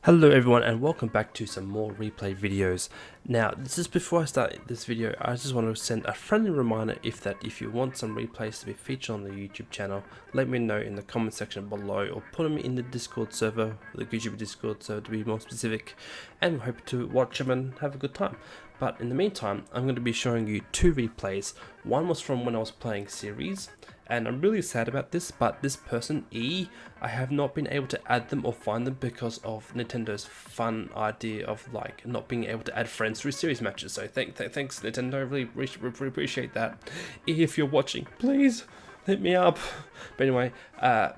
Hello everyone and welcome back to some more replay videos. Now this is before I start this video, I just want to send a friendly reminder if you want some replays to be featured on the YouTube channel, let me know in the comment section below or put them in the Discord server, the Goo Tuber Discord server to be more specific, and we hope to watch them and have a good time. But in the meantime, I'm going to be showing you two replays. One was from when I was playing series, and I'm really sad about this, but this person, E, I have not been able to add them or find them because of Nintendo's fun idea of like not being able to add friends through series matches. So thanks Nintendo, really appreciate that. E, if you're watching, please hit me up. But anyway,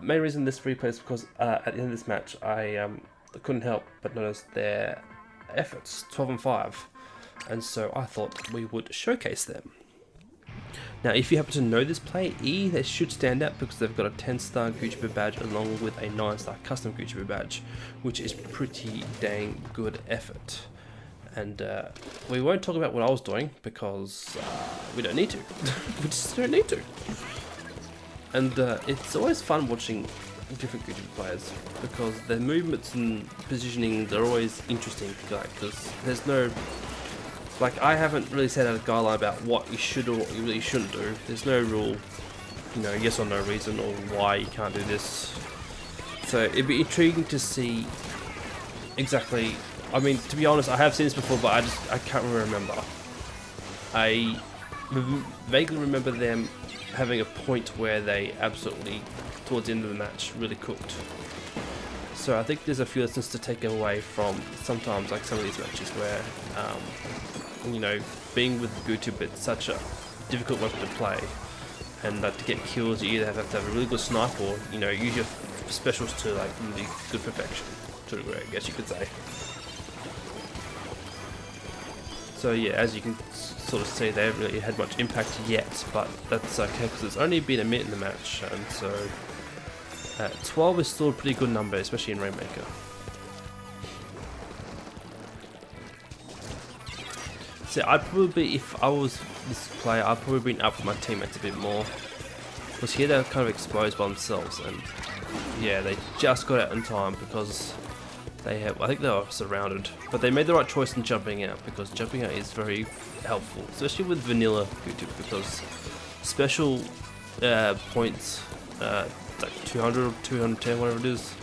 main reason this replay is because at the end of this match, I couldn't help but notice their efforts, 12 and 5. And so I thought we would showcase them. Now if you happen to know this play, E, they should stand out because they've got a 10-star Goo Tuber badge along with a 9-star custom Goo Tuber badge, which is pretty dang good effort. And we won't talk about what I was doing because we don't need to. We just don't need to. And it's always fun watching different Goo Tuber players because their movements and positioning are always interesting, because there's no... Like, I haven't really set out a guideline about what you should or what you really shouldn't do. There's no rule, yes or no reason or why you can't do this. So it'd be intriguing to see exactly. I mean, to be honest, I have seen this before, but I can't really remember. I vaguely remember them having a point where they absolutely, towards the end of the match, really cooked. So I think there's a few lessons to take away from sometimes, like some of these matches where, being with Goo Tuber, it's such a difficult weapon to play, and to get kills, you either have to have a really good snipe or use your specials to like really good perfection, to a degree, I guess you could say. So yeah, as you can sort of see, they haven't really had much impact yet, but that's okay because it's only been a minute in the match, and so 12 is still a pretty good number, especially in Rainmaker. So I'd probably, if I was this player, I'd probably bring up my teammates a bit more. Because here they're kind of exposed by themselves, and yeah, they just got out in time because I think they were surrounded. But they made the right choice in jumping out, because jumping out is very helpful, especially with vanilla Goo Tuber, because special points, like 200 or 210, whatever it is.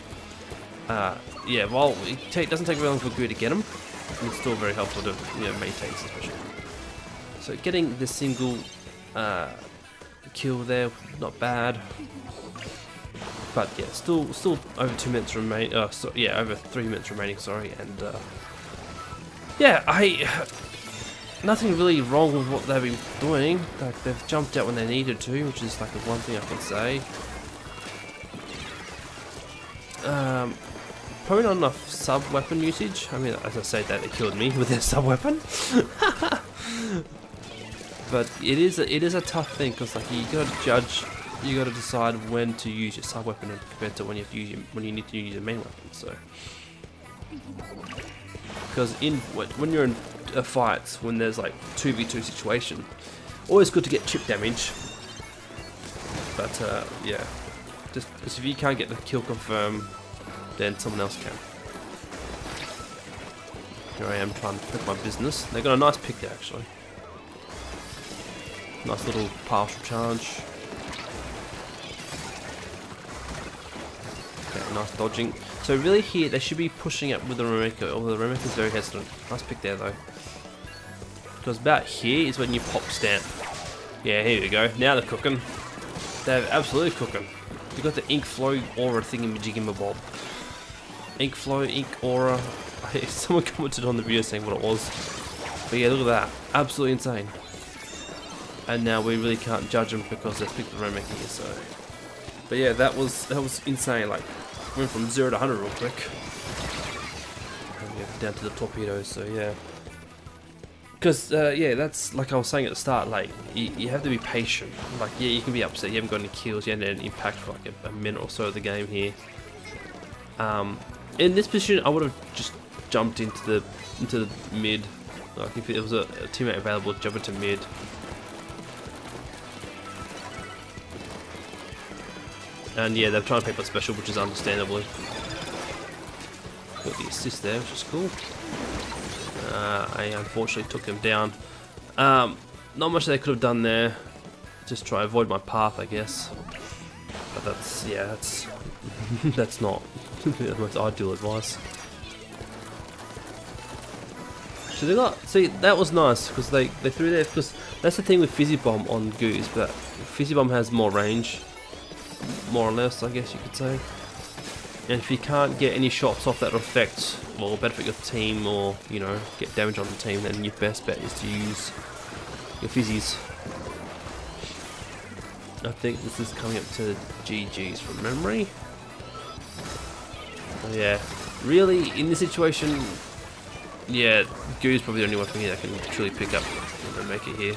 Yeah, while it doesn't take very long for Goo to get them, it's still very helpful to maintain special. So getting the single kill there, not bad. But yeah, still over 2 minutes remain. Over 3 minutes remaining. Sorry, and yeah, nothing really wrong with what they've been doing. Like, they've jumped out when they needed to, which is like the one thing I can say. Probably not enough sub-weapon usage. I mean, as I say that, they killed me with their sub-weapon. But it is a tough thing, because like you gotta decide when to use your sub-weapon compared to when you have to use when you need to use your main weapon. So, because when you're in fights, when there's like 2v2 situation, always good to get chip damage. But yeah, just if you can't get the kill confirm, then someone else can. Here I am trying to pick my business. They got a nice pick there, actually. Nice little partial charge. Okay, nice dodging. So really here, they should be pushing up with the Rainmaker, although the Rainmaker is very hesitant. Nice pick there, though. Because about here is when you pop stamp. Yeah, here we go. Now they're cooking. They're absolutely cooking. You got the ink flow aura thingy-majiggy-mabob. Ink flow, ink aura. Someone commented on the video saying what it was. But yeah, look at that. Absolutely insane. And now we really can't judge them because they picked the Rainmaker here, so. But yeah, that was insane. Like, went from 0 to 100 real quick. And yeah, down to the torpedoes, so yeah. Because, yeah, that's like I was saying at the start, like, you have to be patient. Like, yeah, you can be upset, you haven't got any kills, you haven't had an impact for like a minute or so of the game here. In this position, I would have just jumped into the mid. Like, if there was a teammate available, jump into mid. And yeah, they're trying to pick up special, which is understandably. got the assist there, which is cool. I unfortunately took him down. Not much they could have done there. Just try to avoid my path, I guess. But that's, yeah, that's that's not the most ideal advice. So they got, see, that was nice because they threw there, because that's the thing with Fizzy Bomb on Goose, but Fizzy Bomb has more range, more or less, I guess you could say. And if you can't get any shots off that affect or benefit your team, or you know, get damage on the team, then your best bet is to use your fizzies. I think this is coming up to GG's from memory. So yeah, really in this situation, yeah, Goo's probably the only one for me that can truly pick up and make it here.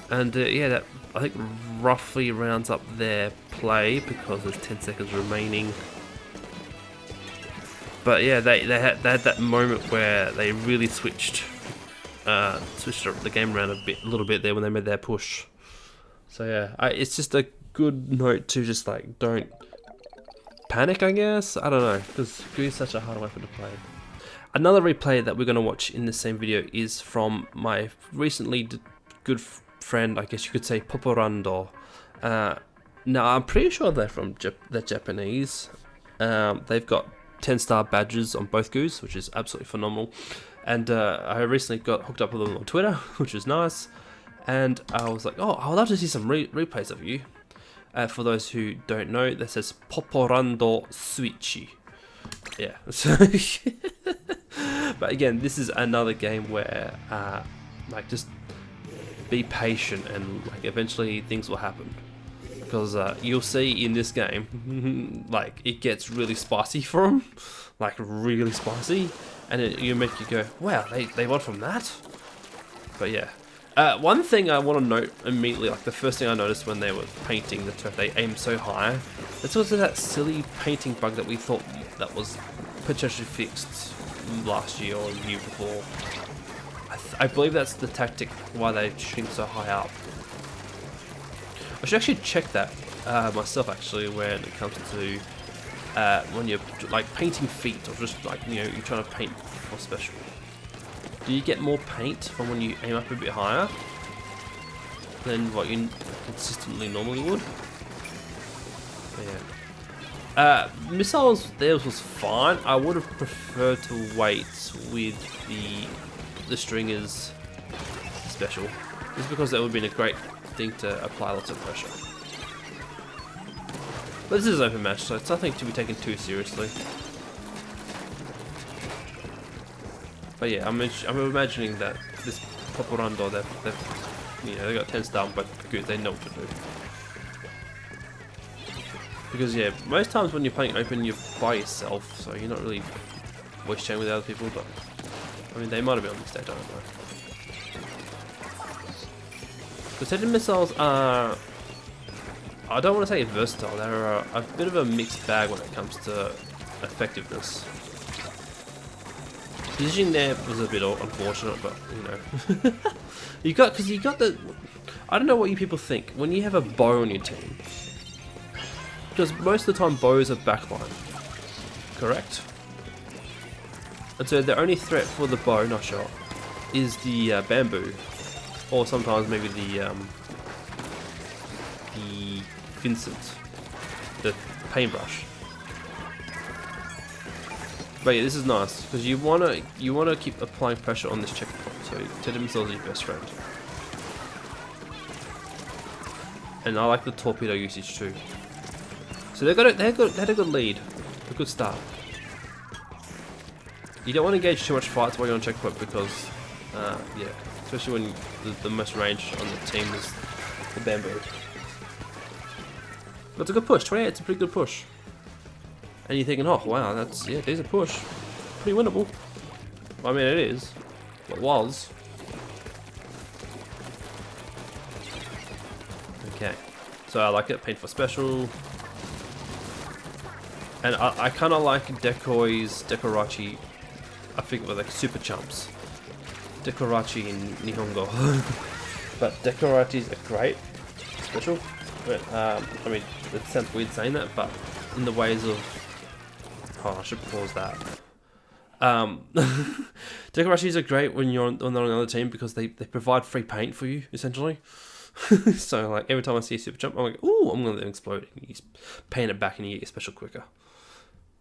And yeah, that I think roughly rounds up their play because there's 10 seconds remaining. But yeah, they had that moment where they really switched the game around a little bit there when they made their push. So yeah, it's just a good note to just like don't panic, I guess. I don't know, because Goo is such a hard weapon to play. Another replay that we're going to watch in the same video is from my recently good friend, I guess you could say, Poporando. Now I'm pretty sure they're from they're Japanese. They've got 10-star badges on both Goos, which is absolutely phenomenal. And I recently got hooked up with them on Twitter, which is nice. And I was like, oh, I would love to see some replays of you. For those who don't know, that says Poporando Switchy. Yeah. So but again, this is another game where, like, just be patient and like eventually things will happen. Because you'll see in this game, like, it gets really spicy for them, like really spicy, and you make you go, wow, they won from that. But yeah. One thing I want to note immediately, like the first thing I noticed when they were painting the turf, they aimed so high. It's also that silly painting bug that we thought that was potentially fixed last year or the year before. I believe that's the tactic why they're shooting so high up. I should actually check that myself actually when it comes to when you're like painting feet or just like, you know, you're trying to paint for special. Do you get more paint from when you aim up a bit higher than what you consistently normally would? Yeah. Missiles, theirs was fine. I would have preferred to wait with the stringers special, just because that would have been a great thing to apply lots of pressure. But this is an open match, so it's nothing to be taken too seriously. But yeah, I'm imagining that this Poporando, they got 10-star, but good, they know what to do. Because yeah, most times when you're playing open, you're by yourself, so you're not really voice chatting with other people. But I mean, they might have been on the stage, I don't know. The Titan missiles are, I don't want to say versatile. They're a bit of a mixed bag when it comes to effectiveness. Positioning there was a bit unfortunate, but you know, you got the. I don't know what you people think when you have a bow on your team, because most of the time bows are backline, correct? And so the only threat for the bow, not shot, is the bamboo, or sometimes maybe the Vincent, the paintbrush. But yeah, this is nice because you wanna keep applying pressure on this checkpoint. So Titan missiles are your best friend, and I like the torpedo usage too. So they had a good lead, a good start. You don't want to engage too much fights while you're on checkpoint because, yeah, especially when the most range on the team is the bamboo. But it's a good push. 28. It's a pretty good push. And you're thinking, oh wow, there's a push, pretty winnable. Well, I mean, it is. It was. Okay, so I like it. Paint for special, and I kind of like Dekorachi. I think it was like super chumps. Dekorachi in Nihongo, but Dekorachis are great special. But I mean, it sounds weird saying that, but in the ways of Oh, I should pause that. Deco Rushies are great when you're on another team because they provide free paint for you, essentially. So, like, every time I see a super jump, I'm like, ooh, I'm going to explode. And you just paint it back and you get your special quicker.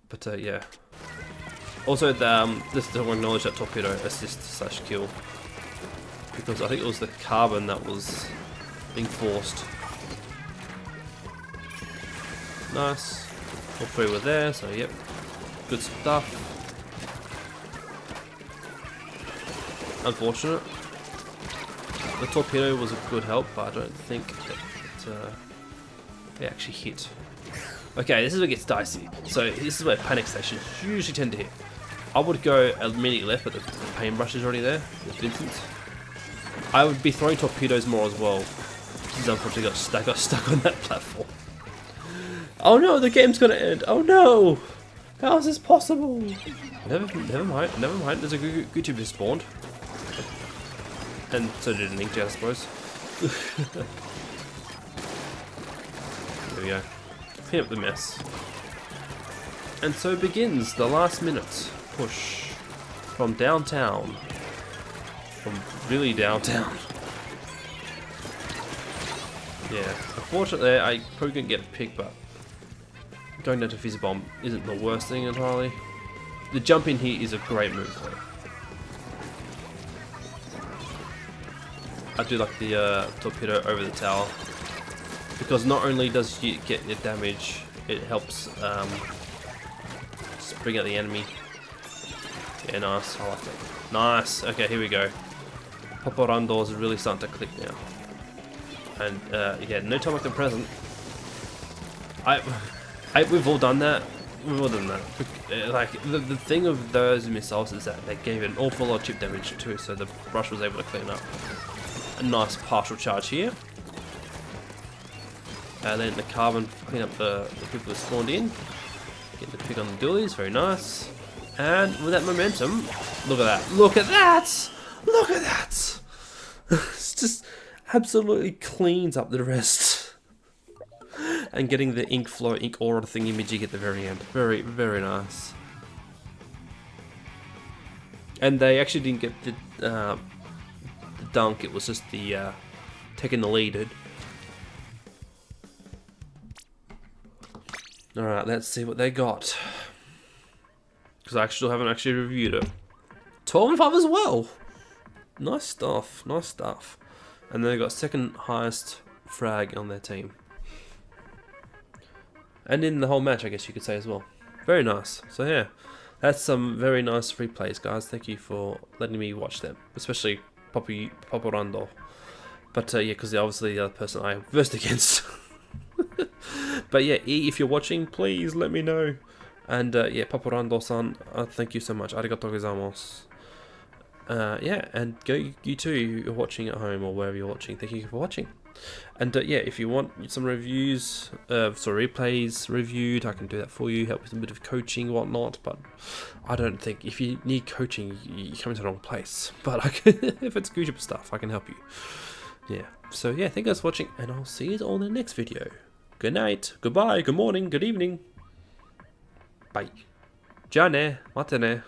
But, yeah. Also, just to acknowledge that torpedo assist / kill. Because I think it was the carbon that was being forced. Nice. All three were there, so yep. Good stuff. Unfortunate. The torpedo was a good help, but I don't think it actually hit. Okay, this is where it gets dicey. So this is where panic stations usually tend to hit. I would go immediately left, but the paintbrush is already there with Vincent. I would be throwing torpedoes more as well. Because unfortunately got stuck on that platform. Oh no, the game's gonna end. Oh no! How is this possible? Never mind. There's a Goo Tuber spawned. And so did an Inkjet, I suppose. There we go. Clean up the mess. And so begins the last minute push from downtown. From really downtown. Yeah, unfortunately I probably couldn't get a pick, but going down to Fizzy Bomb isn't the worst thing entirely. The jump in here is a great move though. I do like the torpedo over the tower, because not only does you get your damage, it helps just bring out the enemy. Yeah, nice. I like it. Nice. Okay, here we go. Poporandors is really starting to click now. And yeah, no time like the present. We've all done that. We've all done that. Like the thing of those missiles is that they gave an awful lot of chip damage too, so the brush was able to clean up. A nice partial charge here. And then the carbon clean up the people who spawned in. Get the pick on the dualies, very nice. And with that momentum, look at that! Look at that! Look at that! It's just absolutely cleans up the rest. And getting the ink flow, ink aura thingy majig at the very end. Very, very nice. And they actually didn't get the dunk, it was just the taking the lead. Alright, let's see what they got. Because I still haven't actually reviewed it. 12 and 5 as well! Nice stuff, nice stuff. And then they got second highest frag on their team. And in the whole match, I guess you could say as well. Very nice. So yeah, that's some very nice replays, guys. Thank you for letting me watch them. Especially Poporando. But yeah, because obviously the other person I versed against. But yeah, E, if you're watching, please let me know. And yeah, Poporando-san, thank you so much. Arigatou gozaimasu. Yeah, and go you too, you're watching at home or wherever you're watching. Thank you for watching. And yeah, if you want some reviews, replays reviewed, I can do that for you. Help with a bit of coaching, whatnot. But I don't think if you need coaching, you come into the wrong place. But I can, if it's Goo Tuber stuff, I can help you. Yeah. So yeah, thank you guys for watching, and I'll see you all in the next video. Good night, goodbye, good morning, good evening. Bye. Ja ne, mate ne.